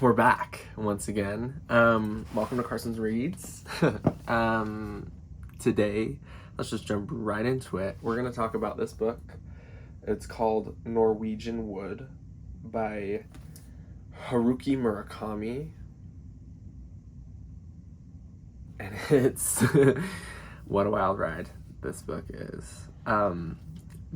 We're back once again. Welcome to Carson's Reads. Today, let's just jump right into it. We're going to talk about this book. It's called Norwegian Wood by Haruki Murakami. And it's what a wild ride this book is.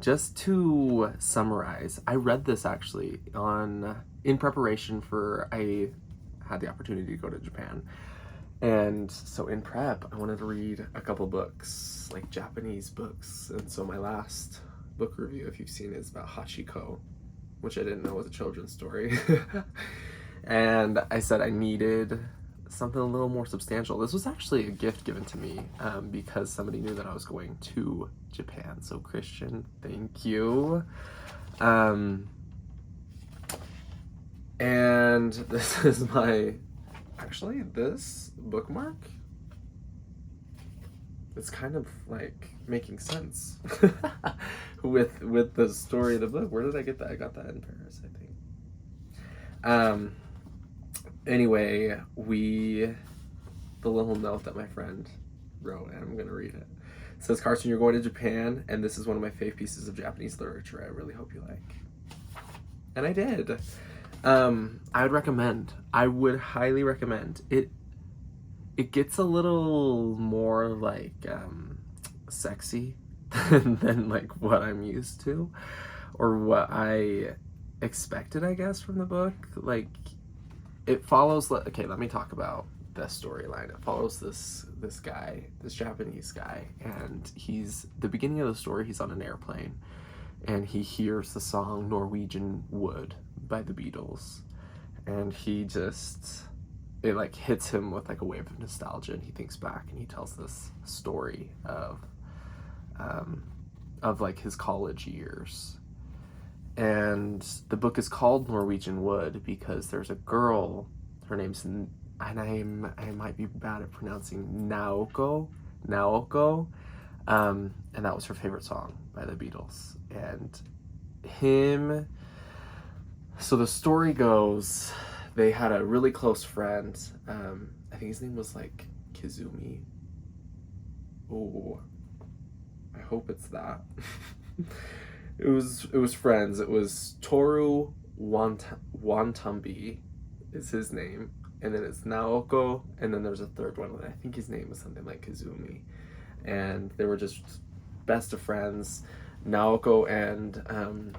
Just to summarize, I read this actually in preparation for, I had the opportunity to go to Japan. And so in prep, I wanted to read a couple books, like Japanese books. And so my last book review, if you've seen it, is about Hachiko, which I didn't know was a children's story. And I said I needed something a little more substantial. This was actually a gift given to me because somebody knew that I was going to Japan. So Christian, thank you. And this is this bookmark, it's kind of like making sense with the story of the book. Where did I get that? I got that in Paris, I think. Anyway, the little note that my friend wrote, and I'm gonna read it. It says, Carson, you're going to Japan, and this is one of my fave pieces of Japanese literature I really hope you like. And I did. I would highly recommend it. It gets a little more like sexy than like what I'm used to or what I expected, I guess, from the book. Like, it follows, okay, let me talk about the storyline. It follows this guy, this Japanese guy, and the beginning of the story, he's on an airplane and he hears the song Norwegian Wood by the Beatles, and it like hits him with like a wave of nostalgia, and he thinks back and he tells this story of like his college years. And the book is called Norwegian Wood because there's a girl, her name's, and I might be bad at pronouncing, Naoko, and that was her favorite song by the Beatles. And so the story goes, they had a really close friend, I think his name was like Kizumi. Oh, I hope it's that. It was friends. It was Toru Watanabe is his name, and then it's Naoko, and then there's a third one, and I think his name was something like Kizumi. And they were just best of friends. Naoko and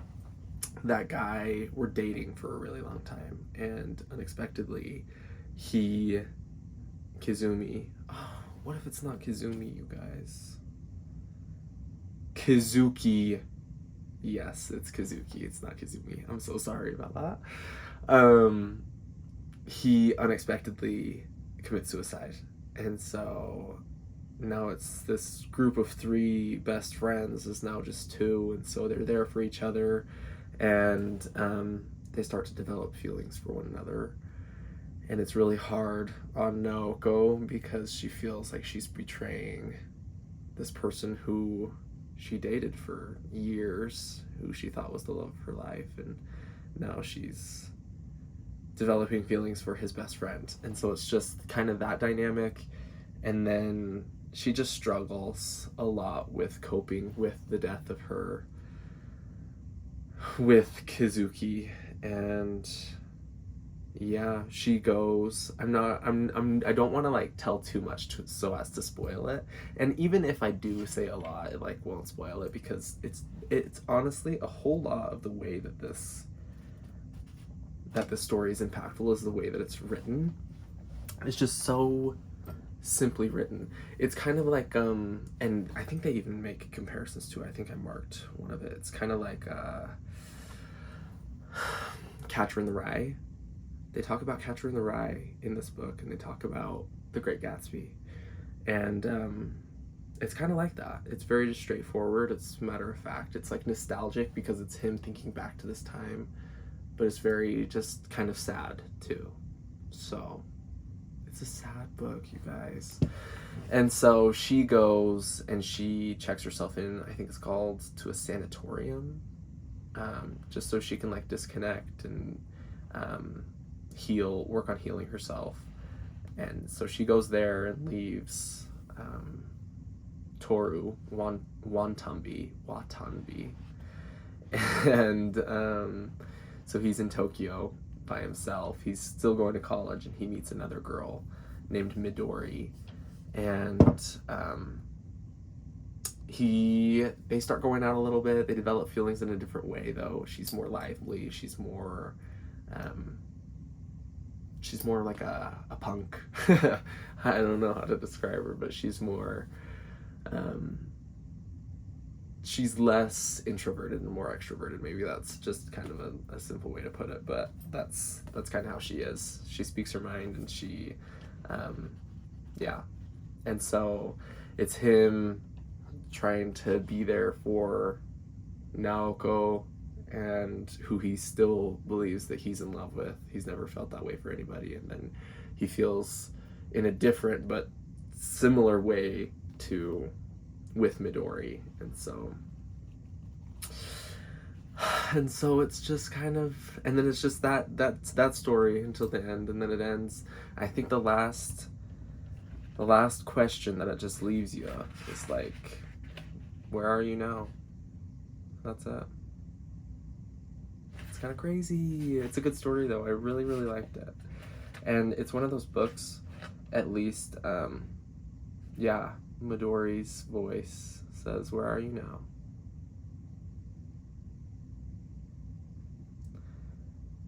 that guy were dating for a really long time, and unexpectedly Kizumi, what if it's not Kizumi, you guys? Kizuki. Yes, it's Kazuki. It's not Kizumi. I'm so sorry about that. He unexpectedly commits suicide. And so now it's this group of 3 best friends is now just 2. And so they're there for each other. And they start to develop feelings for one another. And it's really hard on Naoko because she feels like she's betraying this person who she dated for years, who she thought was the love of her life, and now she's developing feelings for his best friend. And so it's just kind of that dynamic. And then she just struggles a lot with coping with the death of with Kizuki. And yeah, she goes, I don't want to like tell too much so as to spoil it. And even if I do say a lot, it like won't spoil it, because it's honestly a whole lot of the way that this story is impactful is the way that it's written. It's just so simply written. It's kind of like and I think they even make comparisons to it. I think I marked one of it. It's kind of like Catcher in the Rye. They talk about Catcher in the Rye in this book, and they talk about The Great Gatsby. And it's kind of like that. It's very just straightforward. It's matter of fact. It's like nostalgic because it's him thinking back to this time, but it's very just kind of sad too. So it's a sad book, you guys. And so she goes and she checks herself in, I think it's called, to a sanatorium, just so she can like disconnect and work on healing herself. And so she goes there and leaves Toru Watanabe, and so he's in Tokyo by himself. He's still going to college, and he meets another girl named Midori, and they start going out a little bit. They develop feelings in a different way, though. She's more lively. She's more like a punk. I don't know how to describe her, but she's more she's less introverted and more extroverted. Maybe that's just kind of a simple way to put it, but that's kind of how she is. She speaks her mind, and she yeah. And so it's him trying to be there for Naoko, and who he still believes that he's in love with. He's never felt that way for anybody, and then he feels in a different but similar way with Midori. And so it's just kind of, and then it's just that story until the end, and then it ends. I think the last question that it just leaves you is like, where are you now? That's it. It's kind of crazy. It's a good story, though. I really, really liked it. And it's one of those books, at least, Midori's voice says, where are you now?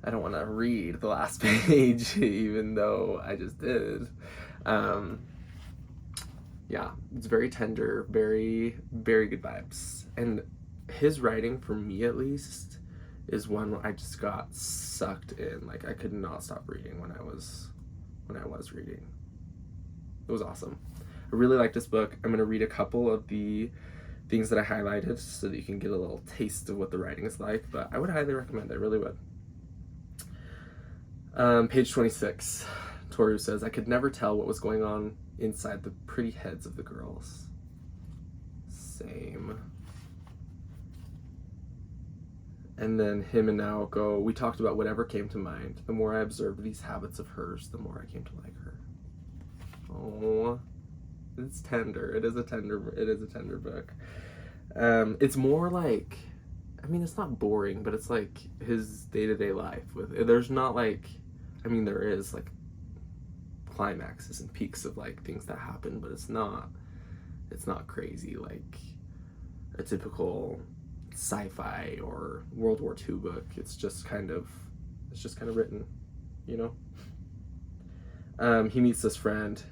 I don't want to read the last page, even though I just did. It's very tender, very, very good vibes. And his writing, for me at least, is one where I just got sucked in. Like, I could not stop reading when I was reading. It was awesome. I really like this book. I'm going to read a couple of the things that I highlighted so that you can get a little taste of what the writing is like, but I would highly recommend it. I really would. Page 26. Toru says, I could never tell what was going on inside the pretty heads of the girls. Same. And then him and Naoko, we talked about whatever came to mind. The more I observed these habits of hers, the more I came to like her. Oh, it's tender. It is a tender book. It's more like, I mean, it's not boring, but it's like his day-to-day life. There's not like, I mean, there is like climaxes and peaks of like things that happen, but it's not crazy like a typical sci-fi or World War II book. It's just kind of written, you know. He meets this friend,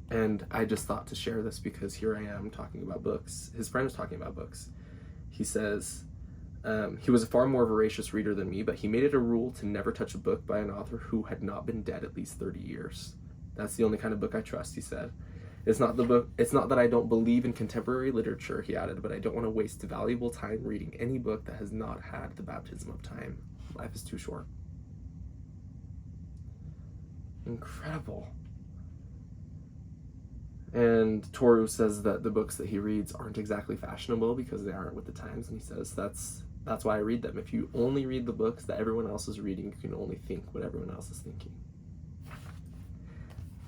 and I just thought to share this because here I am talking about books. His friend is talking about books. He says, he was a far more voracious reader than me, but he made it a rule to never touch a book by an author who had not been dead at least 30 years. That's the only kind of book I trust, he said. It's not that I don't believe in contemporary literature, he added, but I don't want to waste valuable time reading any book that has not had the baptism of time. Life is too short. Incredible. And Toru says that the books that he reads aren't exactly fashionable because they aren't with the times, and he says that's why I read them. If you only read the books that everyone else is reading, you can only think what everyone else is thinking.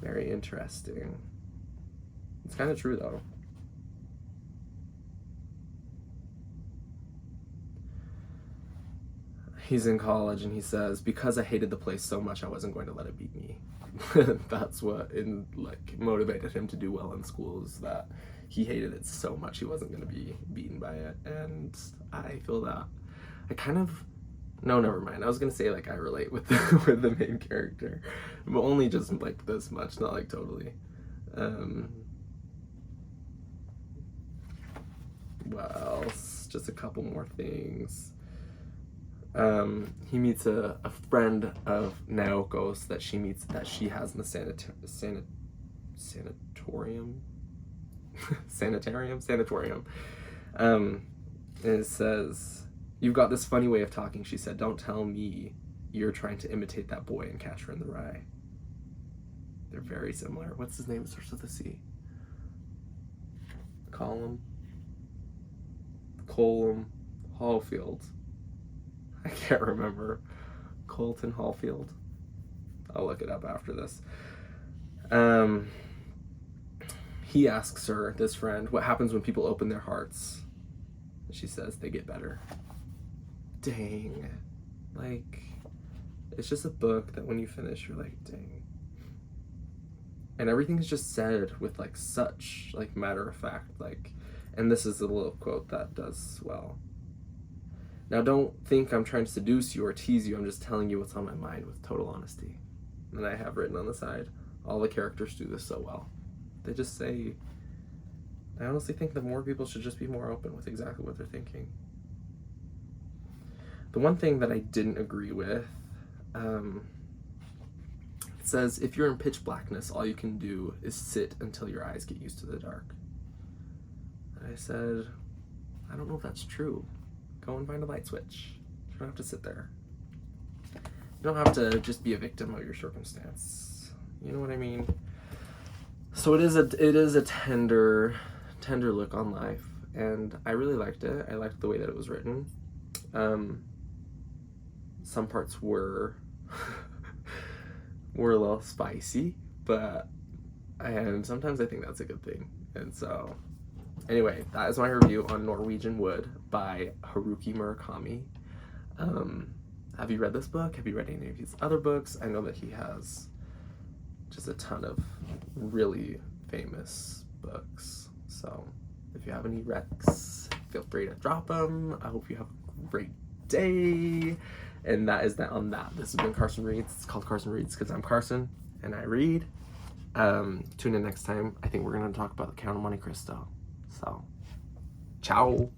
Very interesting. It's kind of true, though. He's in college, and he says, because I hated the place so much, I wasn't going to let it beat me. That's what motivated him to do well in school, is that he hated it so much he wasn't going to be beaten by it. And I feel that. No, never mind. I was going to say, like, I relate with the main character, but only just, like, this much, not, like, totally. What else? Just a couple more things. He meets a friend of Naoko's that she has in the sanatorium. And it says, you've got this funny way of talking, she said. Don't tell me you're trying to imitate that boy in Catcher in the Rye. They're very similar. What's his name? It starts with a C. Colum Hallfield. I can't remember. Colton Hallfield. I'll look it up after this. He asks her, this friend, what happens when people open their hearts? And she says they get better. Dang. Like, it's just a book that when you finish, you're like, dang. And everything's just said with like such like matter of fact, like, and this is a little quote that does well. Now don't think I'm trying to seduce you or tease you, I'm just telling you what's on my mind with total honesty. And I have written on the side, all the characters do this so well. They just say, I honestly think that more people should just be more open with exactly what they're thinking. The one thing that I didn't agree with, it says, if you're in pitch blackness, all you can do is sit until your eyes get used to the dark. And I said, I don't know if that's true. Go and find a light switch. You don't have to sit there. You don't have to just be a victim of your circumstance. You know what I mean? So it is a tender look on life, and I really liked it. I liked the way that it was written. Some parts were a little spicy, and sometimes I think that's a good thing. And so, anyway, that is my review on Norwegian Wood by Haruki Murakami. Have you read this book? Have you read any of his other books? I know that he has just a ton of really famous books. So if you have any recs, feel free to drop them. I hope you have a great day. And that is that on that. This has been Carson Reads. It's called Carson Reads because I'm Carson and I read. Tune in next time. I think we're going to talk about the Count of Monte Cristo. So, ciao.